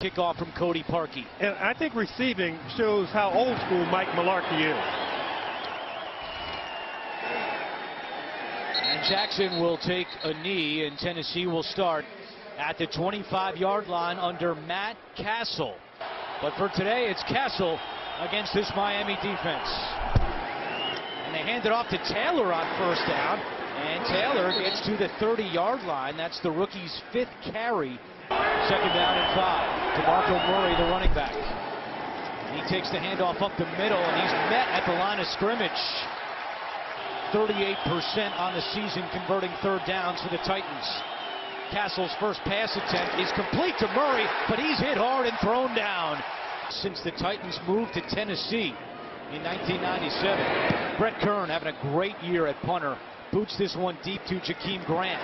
Kickoff from Cody Parkey. And I think receiving shows how old school Mike Mularkey is. And Jackson will take a knee, and Tennessee will start at the 25-yard line under Matt Castle. But for today, it's Castle against this Miami defense. And they hand it off to Taylor on first down. And Taylor gets to the 30-yard line. That's the rookie's 5th carry. Second down and 5. DeMarco Murray, the running back. And he takes the handoff up the middle, and he's met at the line of scrimmage. 38% on the season converting third downs for the Titans. Castle's first pass attempt is complete to Murray, but he's hit hard and thrown down. Since the Titans moved to Tennessee in 1997, Brett Kern having a great year at punter. Boots this one deep to Jakeem Grant.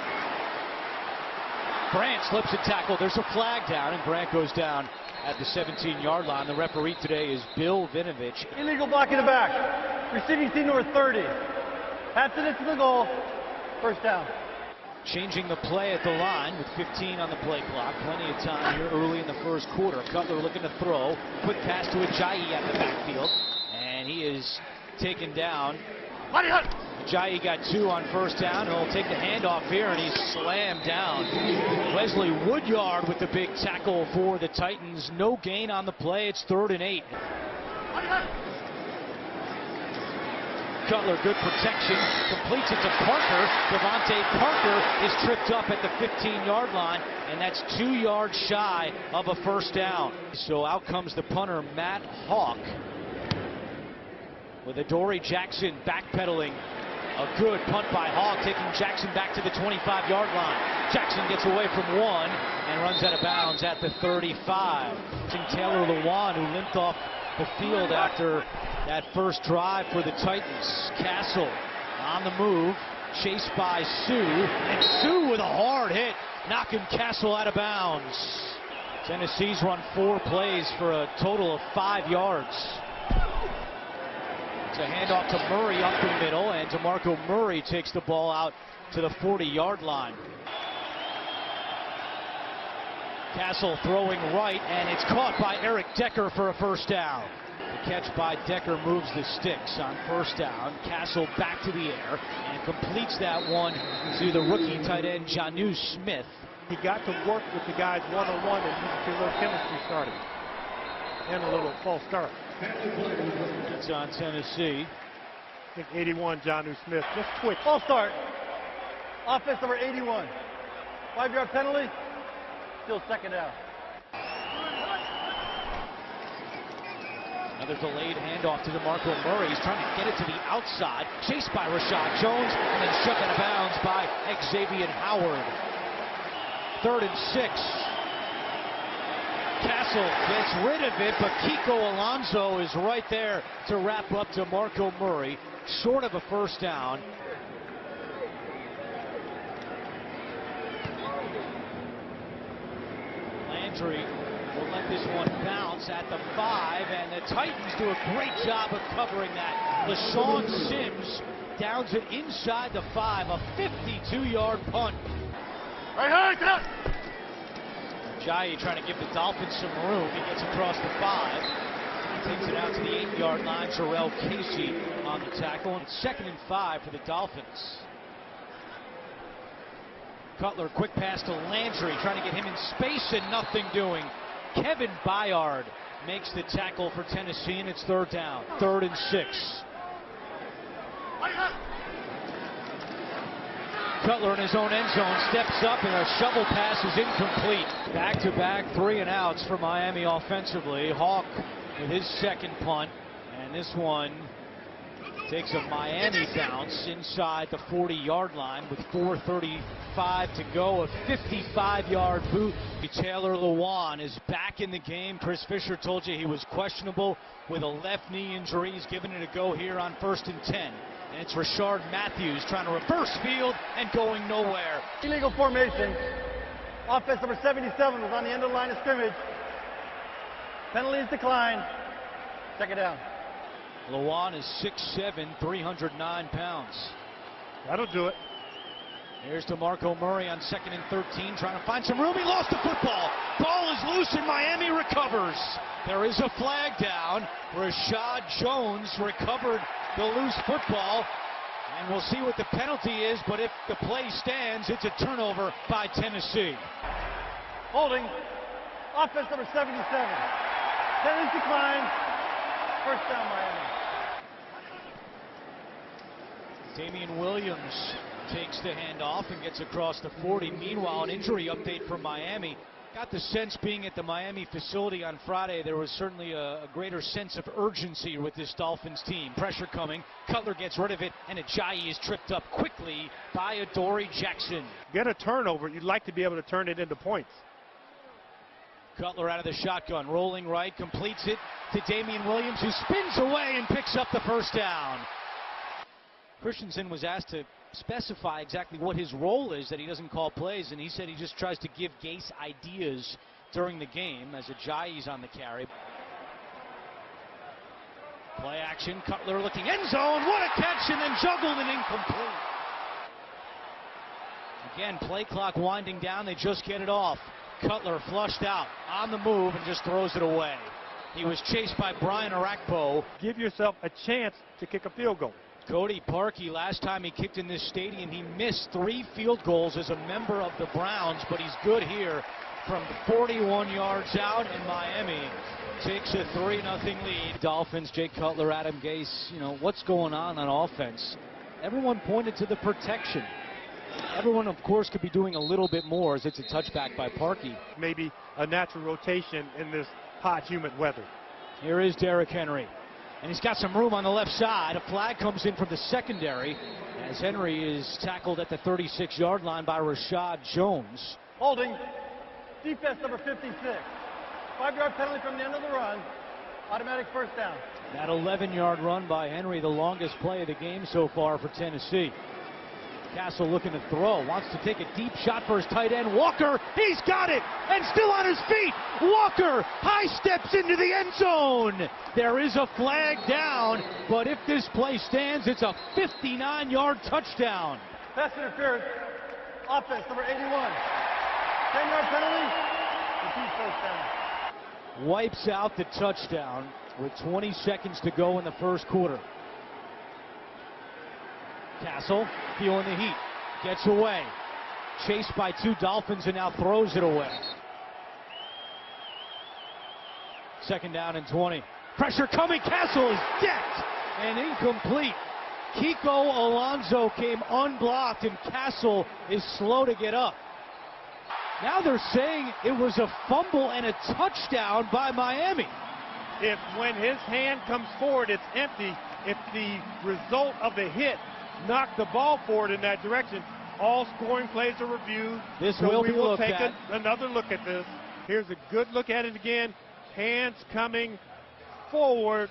Grant slips a tackle. There's a flag down, and Grant goes down at the 17-yard line. The referee today is Bill Vinovich. Illegal block in the back. Receiving team number 30. Taps it into the goal. First down. Changing the play at the line with 15 on the play clock. Plenty of time here early in the first quarter. Cutler looking to throw. Quick pass to Ajayi at the backfield. And he is taken down. Ajayi got 2 on first down. He'll take the handoff here, and he's slammed down. Wesley Woodyard with the big tackle for the Titans. No gain on the play. It's 3rd and 8. Cutler, good protection. Completes it to Parker. Devontae Parker is tripped up at the 15-yard line, and that's 2 yards shy of a first down. So out comes the punter, Matt Hawk, with Adoree Jackson backpedaling. A good punt by Hawk, taking Jackson back to the 25-yard line. Jackson gets away from 1 and runs out of bounds at the 35. Taylor Lewan, who limped off the field after that first drive for the Titans. Castle on the move, chased by Sue, and Sue with a hard hit, knocking Castle out of bounds. Tennessee's run 4 plays for a total of 5 yards. It's a handoff to Murray up the middle, and DeMarco Murray takes the ball out to the 40-yard line. Castle throwing right, and it's caught by Eric Decker for a first down. The catch by Decker moves the sticks on first down. Castle back to the air and completes that one to the rookie tight end, Jonnu Smith. He got to work with the guys one-on-one, and you can see a little chemistry starting. And a little false start. It's on Tennessee. I think 81, Jonnu Smith, just twitch. False start. Offense number 81. 5-yard penalty. Still second down. Another delayed handoff to DeMarco Murray. He's trying to get it to the outside. Chased by Rashad Jones, and then shoved out of bounds by Xavier Howard. 3rd and 6. Castle gets rid of it, but Kiko Alonso is right there to wrap up DeMarco Murray, short of a first down. Landry will let this one bounce at the 5, and the Titans do a great job of covering that. LaShawn Sims downs it inside the 5, a 52-yard punt. Ajayi trying to give the Dolphins some room. He gets across the 5. He takes it out to the 8-yard line. Terrell Casey on the tackle. And it's 2nd and 5 for the Dolphins. Cutler, quick pass to Landry, trying to get him in space and nothing doing. Kevin Byard makes the tackle for Tennessee, and it's 3rd down. 3rd and 6. Cutler in his own end zone steps up, and a shovel pass is incomplete. Back-to-back 3-and-outs for Miami offensively. Hawk with his second punt, and this one takes a Miami bounce inside the 40-yard line with 4:35 to go. A 55-yard boot. Taylor Lewan is back in the game. Chris Fisher told you he was questionable with a left knee injury. He's giving it a go here on 1st and 10. And it's Rashard Matthews trying to reverse field and going nowhere. Illegal formation. Offense number 77 was on the end of the line of scrimmage. Penalty is declined. Second down. Lewan is 6'7", 309 pounds. That'll do it. Here's DeMarco Murray on 2nd and 13, trying to find some room. He lost the football. Ball is loose and Miami recovers. There is a flag down. Rashad Jones recovered the loose football. And we'll see what the penalty is, but if the play stands, it's a turnover by Tennessee. Holding. Offense number 77. Tennessee decline. First down, Miami. Damian Williams takes the handoff and gets across the 40. Meanwhile, an injury update from Miami. Got the sense being at the Miami facility on Friday, there was certainly a greater sense of urgency with this Dolphins team. Pressure coming. Cutler gets rid of it, and Ajayi is tripped up quickly by Adoree Jackson. Get a turnover. You'd like to be able to turn it into points. Cutler out of the shotgun, rolling right, completes it to Damian Williams, who spins away and picks up the first down. Christensen was asked to specify exactly what his role is, that he doesn't call plays, and he said he just tries to give Gase ideas during the game as Ajayi's on the carry. Play action, Cutler looking end zone, what a catch, and then juggled and incomplete. Again, play clock winding down, they just get it off. Cutler flushed out, on the move, and just throws it away. He was chased by Brian Arakpo. Give yourself a chance to kick a field goal. Cody Parkey, last time he kicked in this stadium, he missed 3 field goals as a member of the Browns, but he's good here from 41 yards out, and Miami takes a 3-0 lead. Dolphins, Jay Cutler, Adam Gase, what's going on offense? Everyone pointed to the protection. Everyone, of course, could be doing a little bit more as it's a touchback by Parkey. Maybe a natural rotation in this hot, humid weather. Here is Derrick Henry. And he's got some room on the left side. A flag comes in from the secondary as Henry is tackled at the 36-yard line by Rashad Jones. Holding. Defense number 56. 5-yard penalty from the end of the run. Automatic first down. That 11-yard run by Henry, the longest play of the game so far for Tennessee. Castle looking to throw, wants to take a deep shot for his tight end, Walker, he's got it, and still on his feet, Walker high steps into the end zone. There is a flag down, but if this play stands, it's a 59-yard touchdown. Pass interference, offense number 81, 10-yard penalty, repeat first down. Wipes out the touchdown with 20 seconds to go in the first quarter. Castle feeling the heat, gets away, chased by 2 Dolphins and now throws it away. 2nd down and 20. Pressure coming, Castle is decked and incomplete. Kiko Alonso came unblocked and Castle is slow to get up. Now they're saying it was a fumble and a touchdown by Miami. If when his hand comes forward, it's empty, if the result of the hit knocked the ball forward in that direction, all scoring plays are reviewed. This so will we be will looked take at. another look at this. Here's a good look at it again. Hands coming forward.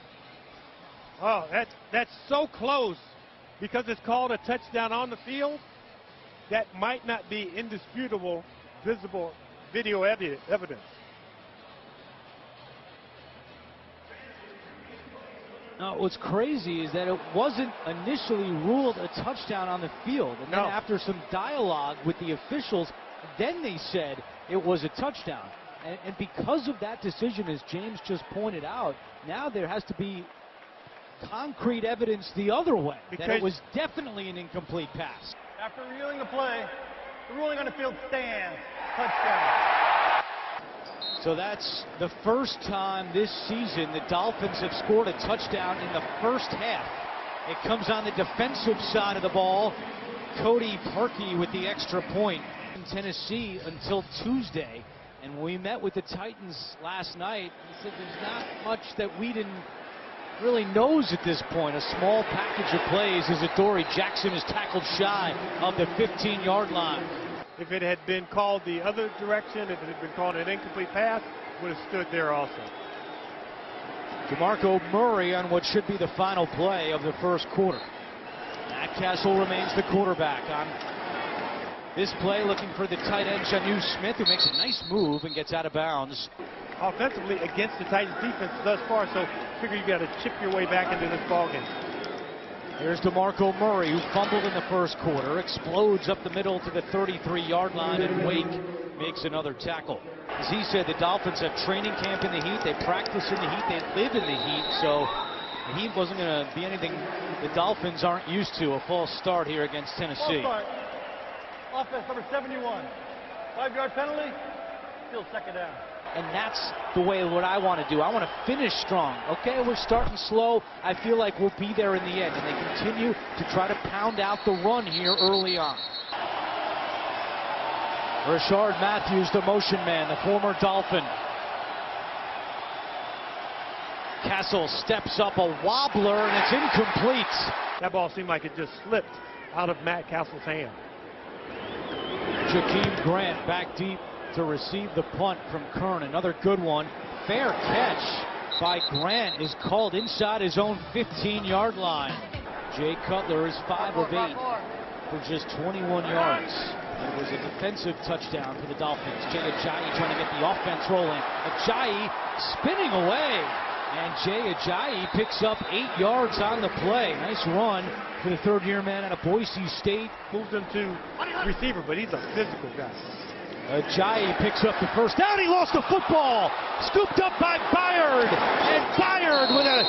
Oh, that's so close because it's called a touchdown on the field. That might not be indisputable, visible video evidence. Now, what's crazy is that it wasn't initially ruled a touchdown on the field. And then after some dialogue with the officials, then they said it was a touchdown. And because of that decision, as James just pointed out, now there has to be concrete evidence the other way, that it was definitely an incomplete pass. After reviewing the play, the ruling on the field stands. Touchdown. So that's the first time this season the Dolphins have scored a touchdown in the first half. It comes on the defensive side of the ball. Cody Parkey with the extra point in Tennessee until Tuesday. And when we met with the Titans last night, he said there's not much that Whedon really knows at this point. A small package of plays as Adoree Jackson is tackled shy of the 15-yard line. If it had been called the other direction, if it had been called an incomplete pass, would have stood there also. DeMarco Murray on what should be the final play of the first quarter. Matt Castle remains the quarterback on this play, looking for the tight end, Jonnu Smith, who makes a nice move and gets out of bounds. Offensively against the Titans defense thus far, so figure you got to chip your way back into this ballgame. Here's DeMarco Murray, who fumbled in the first quarter, explodes up the middle to the 33-yard line, and Wake makes another tackle. As he said, the Dolphins have training camp in the heat, they practice in the heat, they live in the heat, so the heat wasn't going to be anything the Dolphins aren't used to. A false start here against Tennessee. False start. Offense number 71. 5-yard penalty. Still second down. And that's the way what I want to do. I want to finish strong. Okay, we're starting slow. I feel like we'll be there in the end. And they continue to try to pound out the run here early on. Rashard Matthews, the motion man, the former Dolphin. Castle steps up, a wobbler, and it's incomplete. That ball seemed like it just slipped out of Matt Castle's hand. Jakeem Grant back deep to receive the punt from Kern. Another good one. Fair catch by Grant is called inside his own 15-yard line. Jay Cutler is 5 of 8 for just 21 yards. It was a defensive touchdown for the Dolphins. Jay Ajayi trying to get the offense rolling. Ajayi spinning away. And Jay Ajayi picks up 8 yards on the play. Nice run for the third-year man out of Boise State. Moves him to receiver, but he's a physical guy. Ajayi picks up the first down. He lost the football. Scooped up by Byard. And Byard with a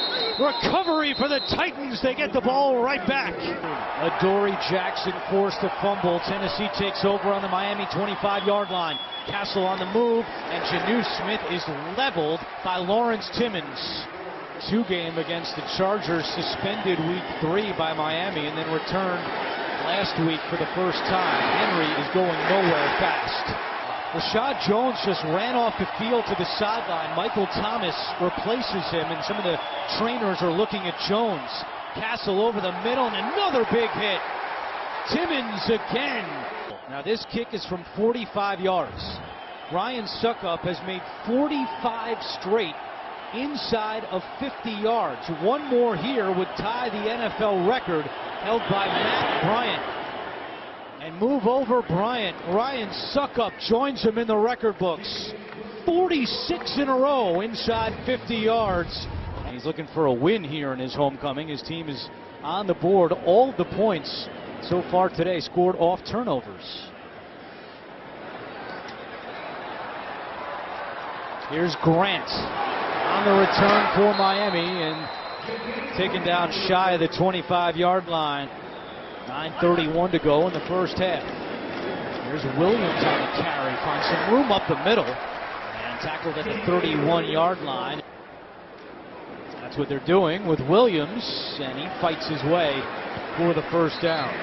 recovery for the Titans. They get the ball right back. Adoree Jackson forced a fumble. Tennessee takes over on the Miami 25-yard line. Castle on the move, and Janu Smith is leveled by Lawrence Timmons. 2 game against the Chargers, suspended week 3 by Miami, and then returned last week for the first time. Henry is going nowhere fast. Rashad Jones just ran off the field to the sideline. Michael Thomas replaces him, and some of the trainers are looking at Jones. Castle over the middle, and another big hit. Timmons again. Now this kick is from 45 yards. Ryan Suckup has made 45 straight inside of 50 yards. One more here would tie the NFL record held by Matt Bryant. And move over Bryant. Ryan Suckup joins him in the record books. 46 in a row inside 50 yards. And he's looking for a win here in his homecoming. His team is on the board. All the points so far today scored off turnovers. Here's Grant on the return for Miami and taken down shy of the 25-yard line. 9:31 to go in the first half. Here's Williams on the carry, finds some room up the middle and tackled at the 31-yard line. That's what they're doing with Williams, and he fights his way for the first down.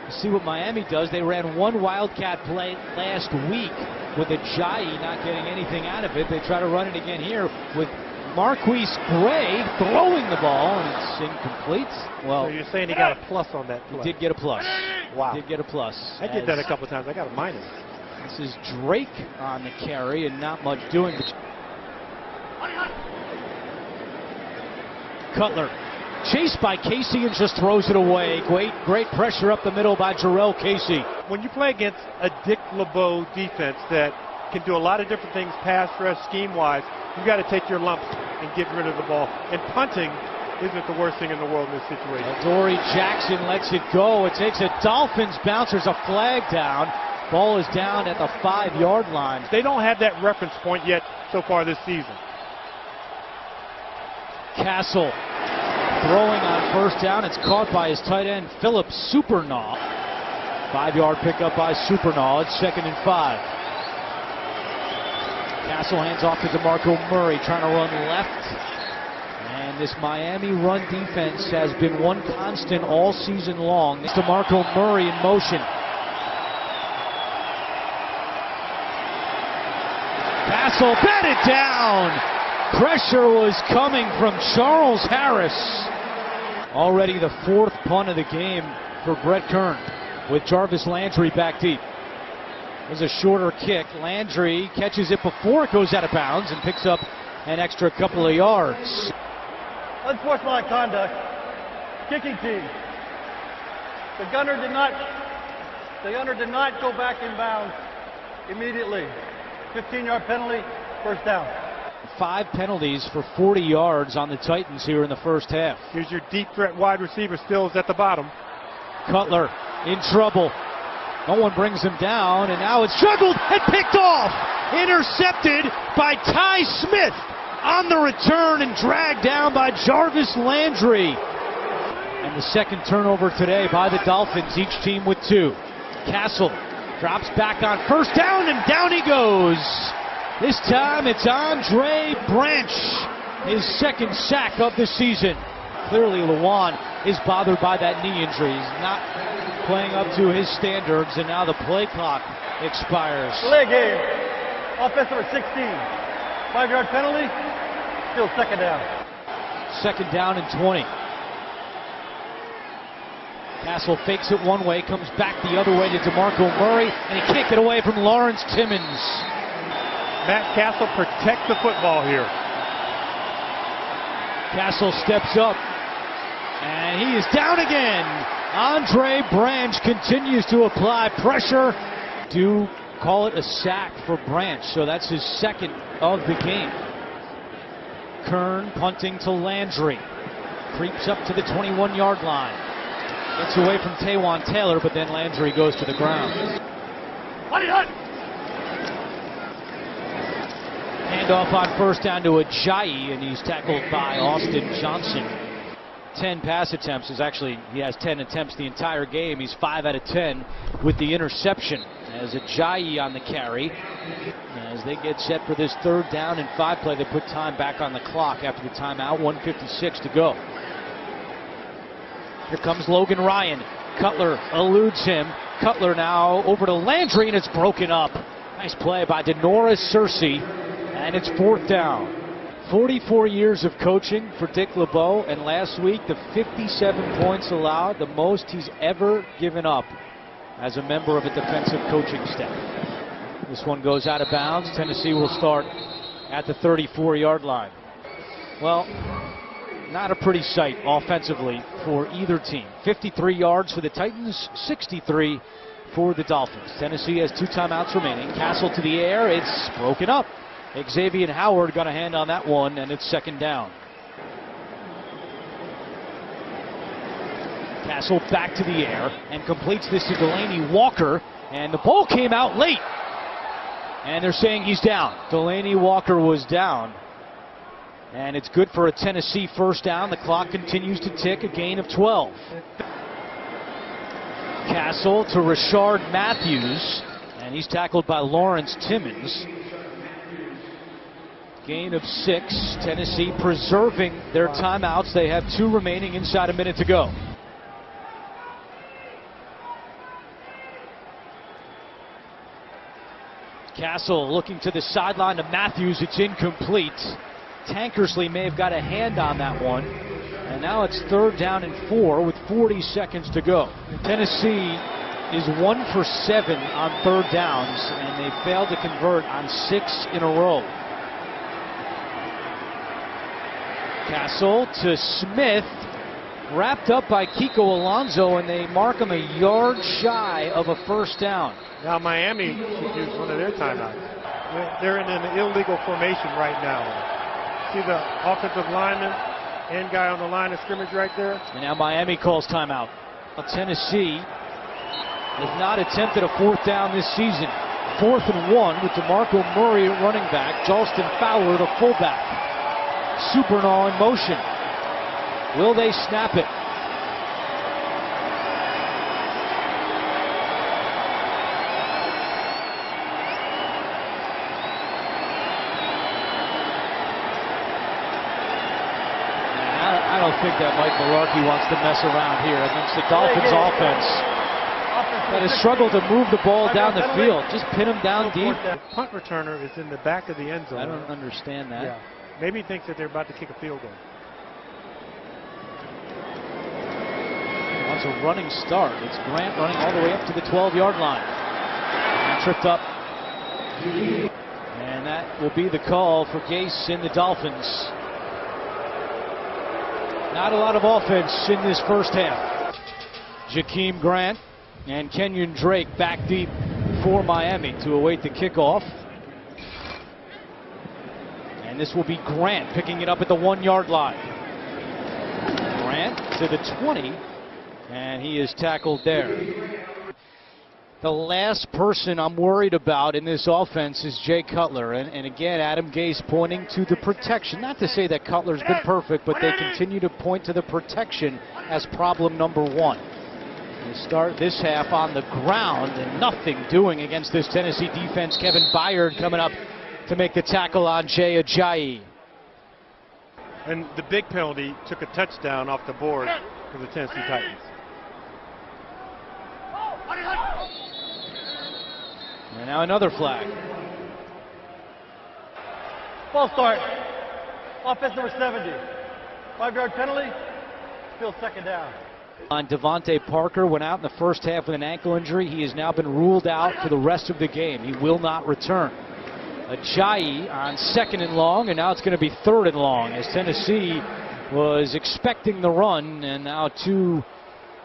You see what Miami does. They ran one Wildcat play last week with Ajayi not getting anything out of it. They try to run it again here with Marquise Gray throwing the ball, and it's incomplete. Well, so you're saying he got a plus on that play? He did get a plus. Wow. He did get a plus. I did that a couple times. I got a minus. This is Drake on the carry and not much doing. Cutler chased by Casey and just throws it away. Great pressure up the middle by Jarrell Casey. When you play against a Dick LeBeau defense that can do a lot of different things pass rush scheme-wise, you got to take your lumps and get rid of the ball. And punting isn't the worst thing in the world in this situation. Adoree Jackson lets it go. It takes a Dolphins bounce. There's a flag down. Ball is down at the 5-yard line. They don't have that reference point yet so far this season. Castle throwing on first down. It's caught by his tight end, Philip Supernaw. 5-yard pickup by Supernaw. It's 2nd and 5. Castle hands off to DeMarco Murray, trying to run left. And this Miami run defense has been one constant all season long. It's DeMarco Murray in motion. Castle batted down. Pressure was coming from Charles Harris. Already the 4th punt of the game for Brett Kern, with Jarvis Landry back deep. There's a shorter kick. Landry catches it before it goes out of bounds and picks up an extra couple of yards. Unsportsmanlike conduct. Kicking team. The gunner did not go back in bounds immediately. 15-yard penalty, first down. 5 penalties for 40 yards on the Titans here in the first half. Here's your deep threat wide receiver, Stills at the bottom. Cutler in trouble. No one brings him down, and now it's juggled and picked off. Intercepted by Ty Smith on the return and dragged down by Jarvis Landry. And the second turnover today by the Dolphins, each team with 2. Castle drops back on first down, and down he goes. This time it's Andre Branch, his second sack of the season. Clearly Lewan is bothered by that knee injury. He's not playing up to his standards, and now the play clock expires. Delay game. Offense number 16. 5-yard penalty. Still second down. Second down and 20. Castle fakes it one way, comes back the other way to DeMarco Murray, and he can't get away from Lawrence Timmons. Matt Castle protects the football here. Castle steps up, and he is down again. Andre Branch continues to apply pressure. Do call it a sack for Branch, so that's his second of the game. Kern punting to Landry. Creeps up to the 21-yard line. Gets away from Taywan Taylor, but then Landry goes to the ground. Handoff on first down to Ajayi, and he's tackled by Austin Johnson. 10 pass attempts is actually, he has 10 attempts the entire game. He's 5 out of 10 with the interception. As Ajayi on the carry. As they get set for this third down and 5 play, they put time back on the clock after the timeout, 1:56 to go. Here comes Logan Ryan. Cutler eludes him. Cutler now over to Landry, and it's broken up. Nice play by Denoris Searcy, and it's fourth down. 44 years of coaching for Dick LeBeau, and last week the 57 points allowed, the most he's ever given up as a member of a defensive coaching staff. This one goes out of bounds. Tennessee will start at the 34-yard line. Well, not a pretty sight offensively for either team. 53 yards for the Titans, 63 for the Dolphins. Tennessee has 2 timeouts remaining. Castle to the air. It's broken up. Xavier Howard got a hand on that one, and it's second down. Castle back to the air and completes this to Delanie Walker, and the ball came out late. And they're saying he's down. Delanie Walker was down. And it's good for a Tennessee first down. The clock continues to tick, a gain of 12. Castle to Rashard Matthews, and he's tackled by Lawrence Timmons. Gain of 6. Tennessee preserving their timeouts. They have 2 remaining inside a minute to go. Castle looking to the sideline to Matthews. It's incomplete. Tankersley may have got a hand on that one. And now it's third down and 4 with 40 seconds to go. Tennessee is 1 for 7 on third downs, and they failed to convert on 6 in a row. Castle to Smith, wrapped up by Kiko Alonso, and they mark him a yard shy of a first down. Now Miami should use one of their timeouts. They're in an illegal formation right now. See the offensive lineman, end guy on the line of scrimmage right there? And now Miami calls timeout. Tennessee has not attempted a fourth down this season. 4th and 1 with DeMarco Murray at running back, Jalston Fowler the fullback. Supernall in motion. Will they snap it? I don't think that Mike Mularkey wants to mess around here against the Dolphins offense that has struggled to move the ball down the field. Just pin him down deep. The punt returner is in the back of the end zone. I don't understand that. Yeah. Maybe he thinks that they're about to kick a field goal. Wants a running start. It's Grant running all the way up to the 12-yard line. And tripped up. And that will be the call for Gase in the Dolphins. Not a lot of offense in this first half. Jakeem Grant and Kenyon Drake back deep for Miami to await the kickoff. And this will be Grant picking it up at the 1-yard line. Grant to the 20, and he is tackled there. The last person I'm worried about in this offense is Jay Cutler. And again, Adam Gase pointing to the protection. Not to say that Cutler's been perfect, but they continue to point to the protection as problem number one. They start this half on the ground and nothing doing against this Tennessee defense. Kevin Byard coming up to make the tackle on Jay Ajayi. And the big penalty took a touchdown off the board for the Tennessee Titans. And now another flag. False start. Offense number 70. 5-yard penalty. Still second down. On Devontae Parker went out in the first half with an ankle injury. He has now been ruled out for the rest of the game. He will not return. Ajayi on 2nd and long, and now it's going to be 3rd and long as Tennessee was expecting the run, and now 2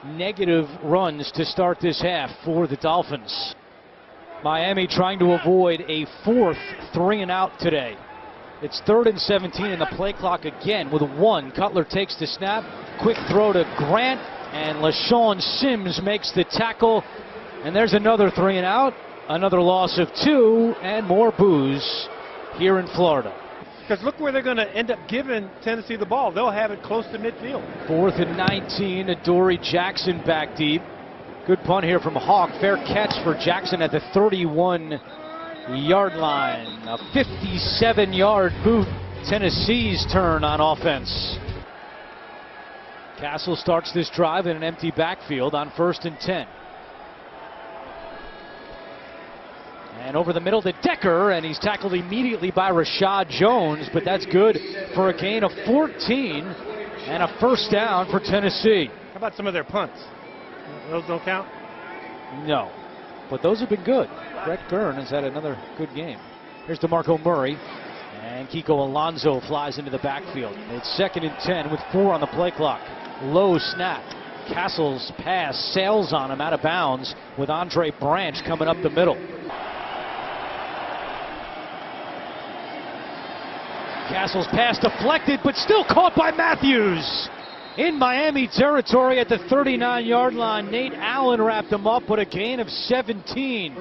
negative runs to start this half for the Dolphins. Miami trying to avoid a 4th 3-and-out today. It's 3rd and 17 in the play clock again with 1. Cutler takes the snap. Quick throw to Grant, and LaShawn Sims makes the tackle. And there's another 3-and-out. Another loss of 2, and more boos here in Florida. Because look where they're going to end up giving Tennessee the ball. They'll have it close to midfield. 4th and 19. Adoree Jackson back deep. Good punt here from Hawk. Fair catch for Jackson at the 31-yard line. A 57-yard boot. Tennessee's turn on offense. Castle starts this drive in an empty backfield on 1st and 10. And over the middle to Decker, and he's tackled immediately by Rashad Jones, but that's good for a gain of 14 and a 1st down for Tennessee. How about some of their punts? Those don't count? No, but those have been good. Brett Gurn has had another good game. Here's DeMarco Murray, and Kiko Alonso flies into the backfield. It's 2nd and 10 with 4 on the play clock. Low snap. Castle's pass sails on him out of bounds with Andre Branch coming up the middle. Castle's pass deflected, but still caught by Matthews. In Miami territory at the 39-yard line, Nate Allen wrapped him up with a gain of 17.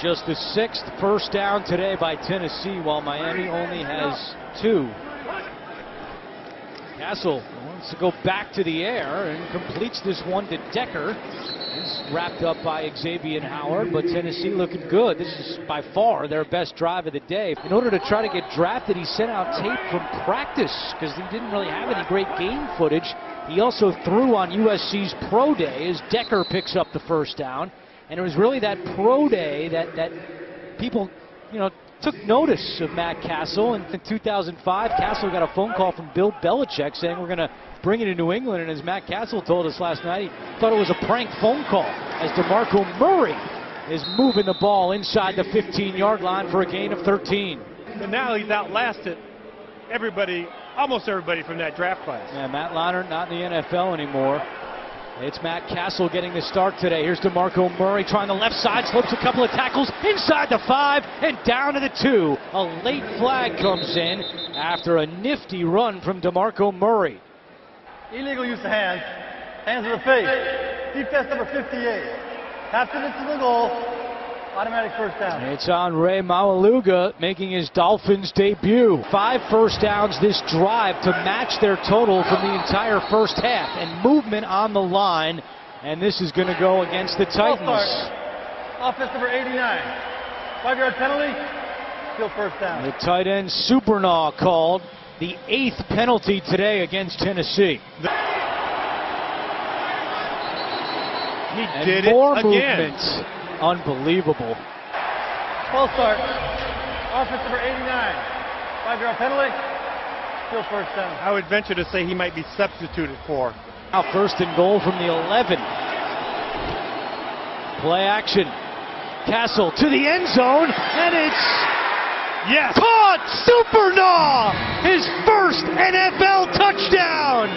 Just the 6th first down today by Tennessee, while Miami only has 2. Castle wants to go back to the air and completes this one to Decker. He's wrapped up by Xavier Howard, but Tennessee looking good. This is by far their best drive of the day. In order to try to get drafted, he sent out tape from practice because he didn't really have any great game footage. He also threw on USC's pro day as Decker picks up the 1st down. And it was really that pro day that people, took notice of Matt Castle. And in 2005, Castle got a phone call from Bill Belichick saying we're going to bring it to New England. And as Matt Castle told us last night, he thought it was a prank phone call as DeMarco Murray is moving the ball inside the 15-yard line for a gain of 13. And now he's outlasted everybody, almost everybody from that draft class. Yeah, Matt Leinart not in the NFL anymore. It's Matt Castle getting the start today. Here's DeMarco Murray trying the left side, slips a couple of tackles inside the 5 and down to the 2. A late flag comes in after a nifty run from DeMarco Murray. Illegal use of hands. Hands to the face. Defense number 58. Taps it into the goal. Automatic 1st down. It's Andre Maualuga making his Dolphins debut. 5 first downs this drive to match their total from the entire first half. And movement on the line. And this is going to go against the Titans. Offense number 89. 5-yard penalty. Still 1st down. The tight end Supernaw called. The 8th penalty today against Tennessee. He did it more again. Movement. Unbelievable. False start. Offense number 89. 5-yard penalty. Still 1st down. I would venture to say he might be substituted for. Now 1st and goal from the 11. Play action. Castle to the end zone, and it's caught! Supernaw! His first NFL touchdown!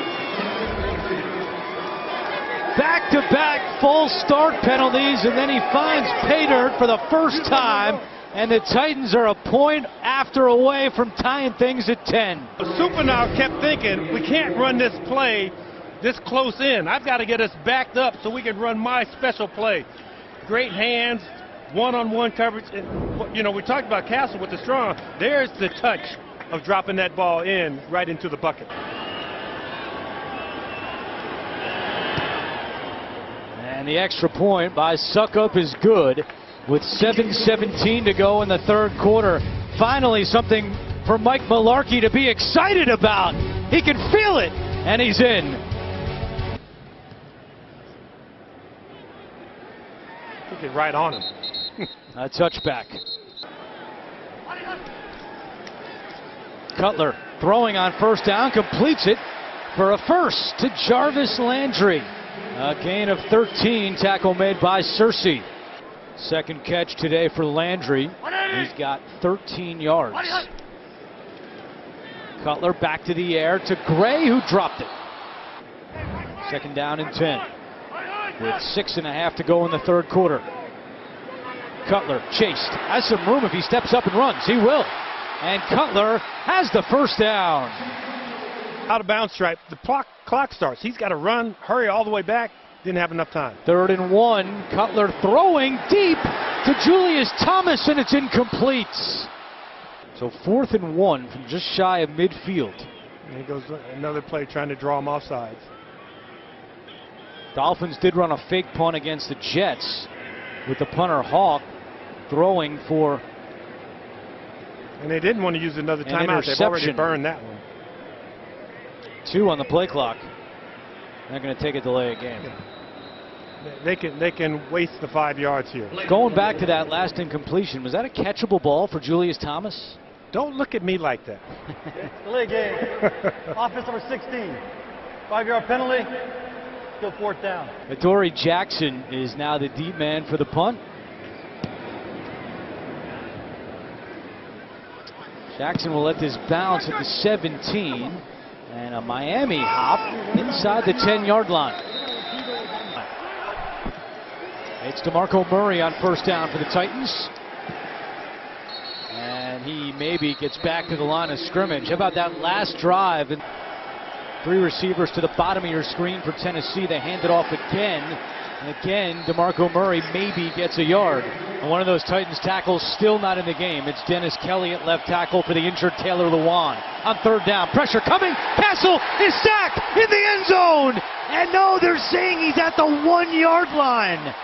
Back-to-back false start penalties, and then he finds pay dirt for the first time and the Titans are a point after away from tying things at 10. Super now kept thinking, we can't run this play this close in. I've got to get us backed up so we can run my special play. Great hands, one-on-one coverage. And, you know, we talked about Castle with the strong. There's the touch of dropping that ball in right into the bucket. And the extra point by Suckup is good with 7:17 to go in the third quarter. Finally, something for Mike Malarkey to be excited about. He can feel it, and he's in. Took it right on him. A touchback. Cutler throwing on first down, completes it for a first to Jarvis Landry. A gain of 13, tackle made by Searcy. Second catch today for Landry. He's got 13 yards. Cutler back to the air to Gray, who dropped it. Second down and 10. With 6.5 to go in the third quarter. Cutler chased. Has some room if he steps up and runs. He will. And Cutler has the first down. Out of bounds stripe. The clock starts. He's got to run, hurry all the way back. Didn't have enough time. 3rd and 1. Cutler throwing deep to Julius Thomas, and it's incomplete. So 4th and 1 from just shy of midfield. And he goes another play trying to draw him offsides. Dolphins did run a fake punt against the Jets with the punter Hawk throwing for. And they didn't want to use another timeout. They've already burned that one. 2 on the play clock. They're going to take a delay of game. Yeah. They can waste the 5 yards here. Going back to that last incompletion, was that a catchable ball for Julius Thomas? Don't look at me like that. Delay game. Offense number 16. 5-yard penalty. Still 4th down. Adoree Jackson is now the deep man for the punt. Jackson will let this bounce at the 17. And a Miami hop inside the 10-yard line. It's DeMarco Murray on first down for the Titans. And he maybe gets back to the line of scrimmage. How about that last drive? And 3 receivers to the bottom of your screen for Tennessee. They hand it off again. And again, DeMarco Murray maybe gets a yard. And one of those Titans tackles still not in the game. It's Dennis Kelly at left tackle for the injured Taylor Lewan. On 3rd down, pressure coming. Castle is sacked in the end zone. And no, they're saying he's at the 1-yard line.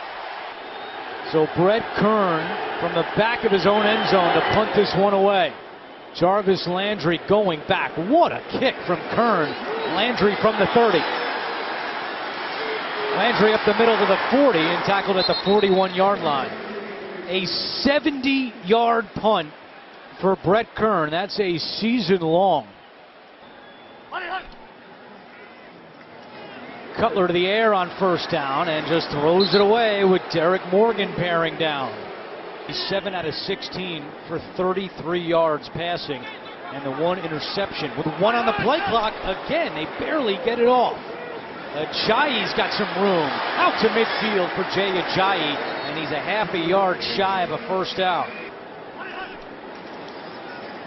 So Brett Kern from the back of his own end zone to punt this one away. Jarvis Landry going back. What a kick from Kern. Landry from the 30. Landry up the middle to the 40 and tackled at the 41-yard line. A 70-yard punt for Brett Kern. That's a season long. Cutler to the air on first down and just throws it away with Derek Morgan bearing down. He's 7 out of 16 for 33 yards passing and the 1 interception. With 1 on the play clock, again, they barely get it off. Ajayi's got some room. Out to midfield for Jay Ajayi, and he's a half a yard shy of a first down.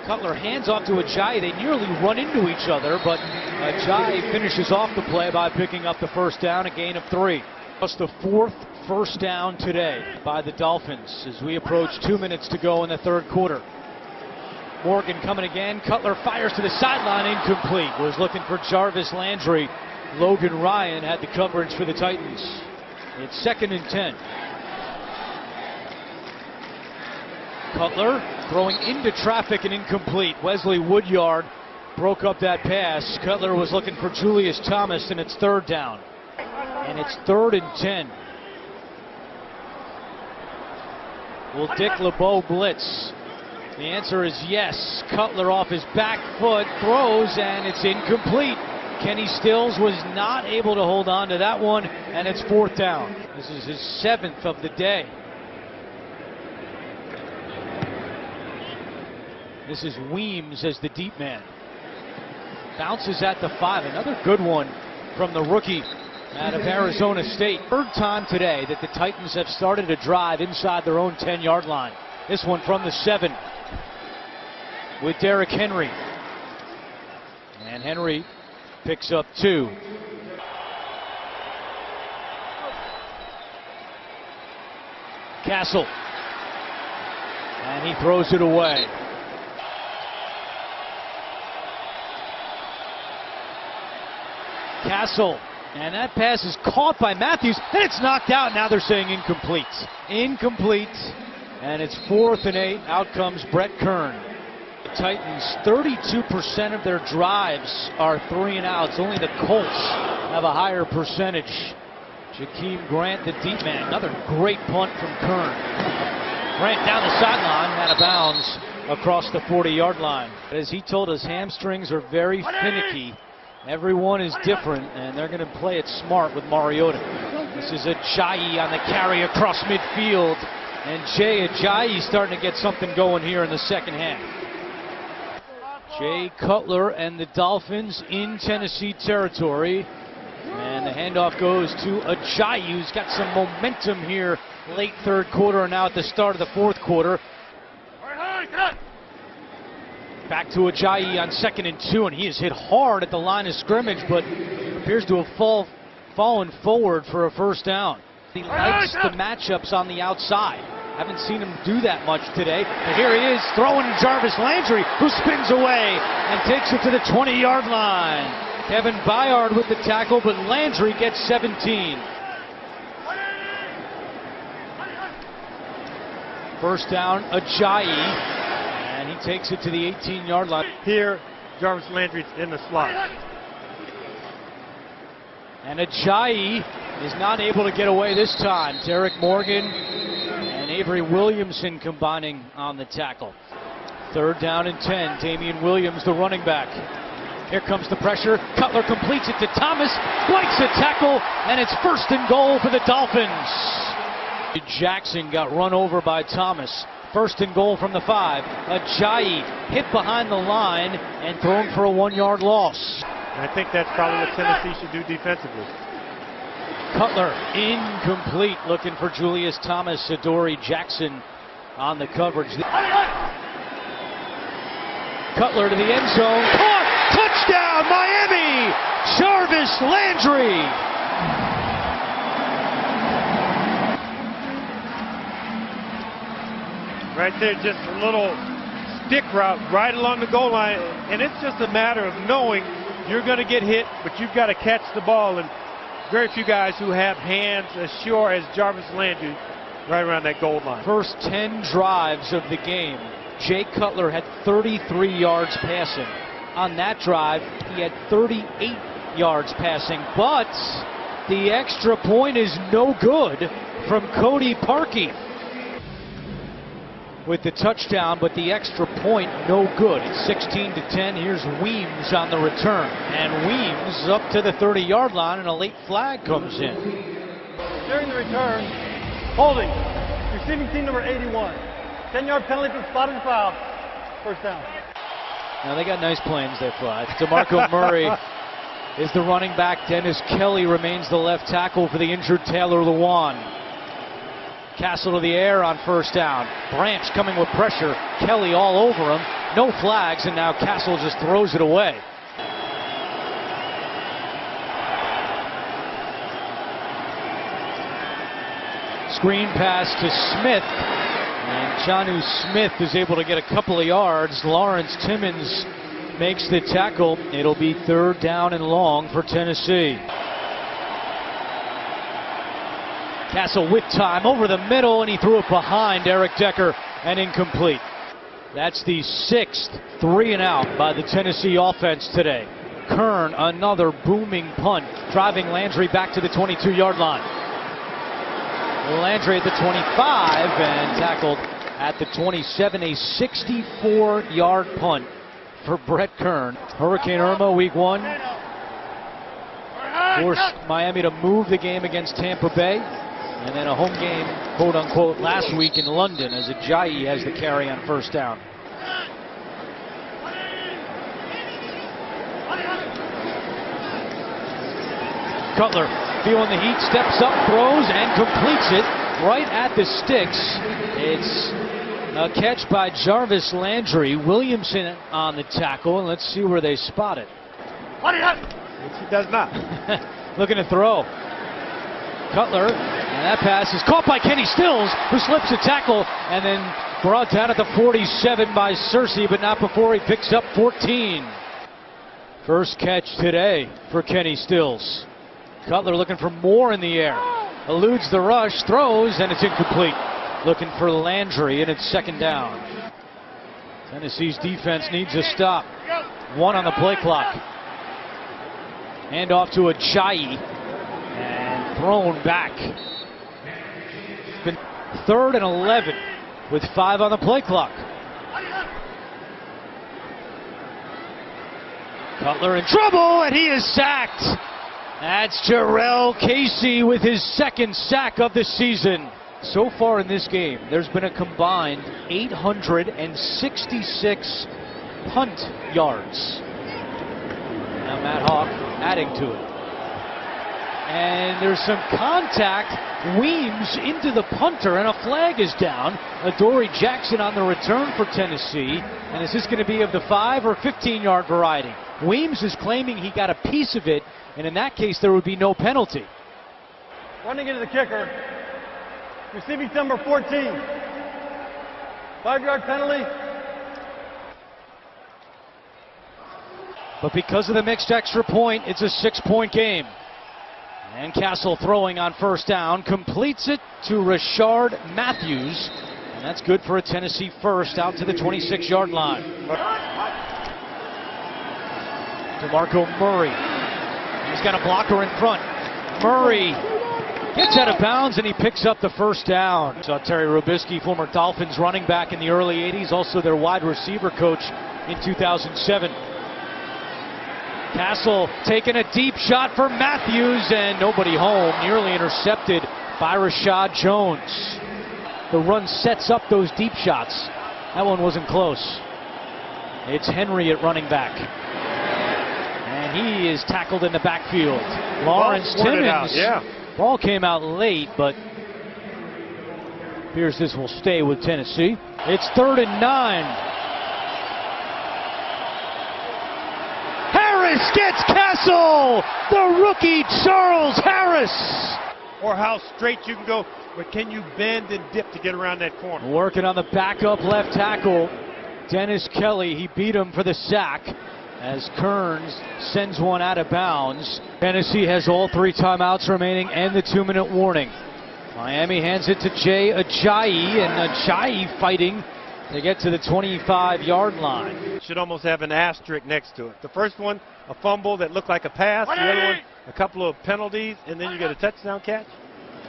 Cutler hands off to Ajayi. They nearly run into each other, but Ajayi finishes off the play by picking up the first down, a gain of 3. Just the 4th first down today by the Dolphins as we approach 2 minutes to go in the third quarter. Morgan coming again. Cutler fires to the sideline, incomplete. Was looking for Jarvis Landry. Logan Ryan had the coverage for the Titans. It's 2nd and 10. Cutler throwing into traffic and incomplete. Wesley Woodyard broke up that pass. Cutler was looking for Julius Thomas, and it's 3rd down. And it's 3rd and 10. Will Dick LeBeau blitz? The answer is yes. Cutler off his back foot, throws, and it's incomplete. Kenny Stills was not able to hold on to that one, and it's 4th down. This is his 7th of the day. This is Weems as the deep man. Bounces at the 5. Another good one from the rookie out of Arizona State. 3rd time today that the Titans have started a drive inside their own 10-yard line. This one from the 7 with Derrick Henry. And Henry picks up 2. Castle. And he throws it away. Castle. And that pass is caught by Matthews, and it's knocked out. Now they're saying incomplete. Incomplete. And it's 4th and 8. Out comes Brett Kern. The Titans, 32% of their drives are 3 and outs. Only the Colts have a higher percentage. Jakeem Grant, the deep man. Another great punt from Kern. Grant down the sideline, out of bounds across the 40-yard line. As he told us, hamstrings are very finicky. Everyone is different, and they're going to play it smart with Mariota. This is Ajayi on the carry across midfield. And Jay Ajayi starting to get something going here in the second half. Jay Cutler and the Dolphins in Tennessee territory. And the handoff goes to Ajayi, who's got some momentum here late third quarter and now at the start of the fourth quarter. Back to Ajayi on 2nd and 2, and he is hit hard at the line of scrimmage, but appears to have fallen forward for a first down. He likes the matchups on the outside. Haven't seen him do that much today, but here he is throwing Jarvis Landry, who spins away and takes it to the 20-yard line. Kevin Byard with the tackle, but Landry gets 17. First down, Ajayi. And he takes it to the 18-yard line. Here, Jarvis Landry's in the slot. And Ajayi is not able to get away this time. Derek Morgan and Avery Williamson combining on the tackle. 3rd down and 10. Damian Williams, the running back. Here comes the pressure. Cutler completes it to Thomas. Breaks a tackle, and it's 1st and goal for the Dolphins. Jackson got run over by Thomas. 1st and goal from the 5. Ajayi hit behind the line and thrown for a 1-yard loss. And I think that's probably what Tennessee should do defensively. Cutler incomplete, looking for Julius Thomas. Adoree Jackson on the coverage. Cutler to the end zone. Caught! Touchdown, Miami! Jarvis Landry! Right there, just a little stick route right along the goal line. And it's just a matter of knowing you're going to get hit, but you've got to catch the ball. And very few guys who have hands as sure as Jarvis Landry right around that goal line. First 10 drives of the game, Jay Cutler had 33 yards passing. On that drive, he had 38 yards passing, but the extra point is no good from Cody Parkey. With the touchdown, but the extra point no good. It's 16-10. Here's Weems on the return. And Weems up to the 30-yard line, and a late flag comes in. During the return, holding, receiving team number 81. 10-yard penalty for spotted foul. First down. Now they got nice planes, that fly. DeMarco Murray is the running back. Dennis Kelly remains the left tackle for the injured Taylor Lewan. Castle to the air on first down. Branch coming with pressure. Kelly all over him. No flags, and now Castle just throws it away. Screen pass to Smith. And Jonnu Smith is able to get a couple of yards. Lawrence Timmons makes the tackle. It'll be 3rd down and long for Tennessee. Castle with time over the middle, and he threw it behind Eric Decker and incomplete. That's the 6th 3 and out by the Tennessee offense today. Kern, another booming punt, driving Landry back to the 22-yard line. Landry at the 25 and tackled at the 27. A 64-yard punt for Brett Kern. Hurricane Irma, week 1, forced Miami to move the game against Tampa Bay. And then a home game, quote-unquote, last week in London as Ajayi has the carry on first down. Cutler feeling the heat, steps up, throws, and completes it right at the sticks. It's A catch by Jarvis Landry. Williamson on the tackle, and let's see where they spot it. Which he does not. Looking to throw. Cutler, and that pass is caught by Kenny Stills, who slips a tackle and then brought down at the 47 by Searcy, but not before he picks up 14. First catch today for Kenny Stills. Cutler looking for more in the air. Eludes the rush, throws, and it's incomplete. Looking for Landry, and it's second down. Tennessee's defense needs a stop. 1 on the play clock. Hand off to Ajayi, and thrown back. It's been 3rd and 11 with 5 on the play clock. Cutler in trouble, and he is sacked. That's Jarrell Casey with his 2nd sack of the season. So far in this game, there's been a combined 866 punt yards. Now Matt Hawk adding to it. And there's some contact. Weems into the punter, and a flag is down. Adoree Jackson on the return for Tennessee. And is this going to be of the 5 or 15-yard variety? Weems is claiming he got a piece of it, and in that case, there would be no penalty. Running into the kicker. Receiving number 14. 5-yard penalty. But because of the mixed extra point, it's a 6-point game. And Castle throwing on first down, completes it to Rashard Matthews. And that's good for a Tennessee first out to the 26-yard line. DeMarco Murray. He's got a blocker in front. Murray gets out of bounds, and he picks up the first down. Saw Terry Robisky, former Dolphins running back in the early 80s, also their wide receiver coach in 2007. Castle taking a deep shot for Matthews, and nobody home. Nearly intercepted by Rashad Jones. The run sets up those deep shots. That one wasn't close. It's Henry at running back. And he is tackled in the backfield. Lawrence Timmons. Ball came out late, but appears this will stay with Tennessee. It's 3rd and 9. Harris gets Castle! The rookie Charles Harris! Or how straight you can go, but can you bend and dip to get around that corner? Working on the backup left tackle, Dennis Kelly. He beat him for the sack as Kearns sends one out of bounds. Tennessee has all 3 timeouts remaining and the 2-minute warning. Miami hands it to Jay Ajayi, and Ajayi fighting to get to the 25-yard line. Should almost have an asterisk next to it. The first one, a fumble that looked like a pass. The other one, a couple of penalties, and then you get a touchdown catch.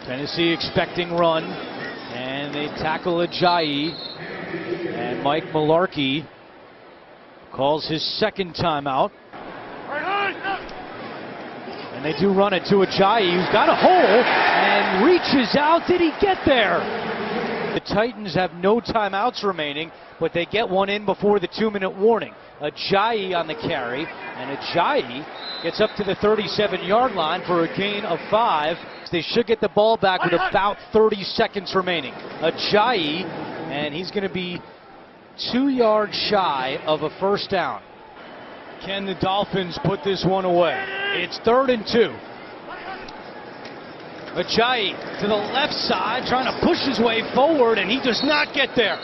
Tennessee expecting run, and they tackle Ajayi, and Mike Mularkey calls his 2nd timeout. And they do run it to Ajayi, who's got a hole and reaches out. Did he get there? The Titans have no timeouts remaining, but they get one in before the 2-minute warning. Ajayi on the carry, and Ajayi gets up to the 37-yard line for a gain of 5. They should get the ball back with about 30 seconds remaining. Ajayi, and he's going to be 2 yards shy of a first down. Can the Dolphins put this one away? It's 3rd and 2. Ajayi to the left side, trying to push his way forward, and he does not get there.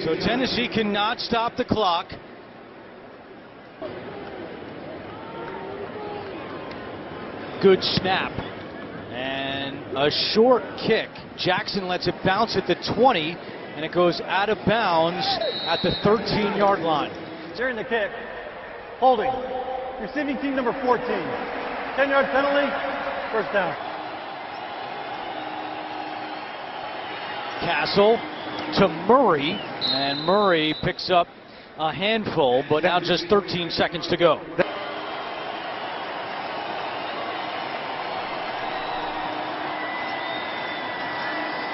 So Tennessee cannot stop the clock. Good snap. And a short kick. Jackson lets it bounce at the 20, and it goes out of bounds at the 13-yard line. During the kick, holding. Receiving team number 14. 10-yard penalty, first down. Castle to Murray, and Murray picks up a handful, but now just 13 seconds to go.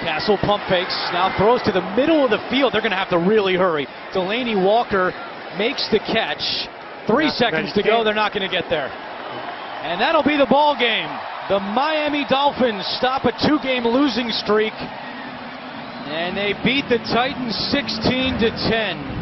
Castle pump fakes, now throws to the middle of the field. They're going to have to really hurry. Delaney Walker makes the catch. 3 seconds to go. They're not going to get there. And that'll be the ball game. The Miami Dolphins stop a 2-game losing streak And they beat the Titans 16-10.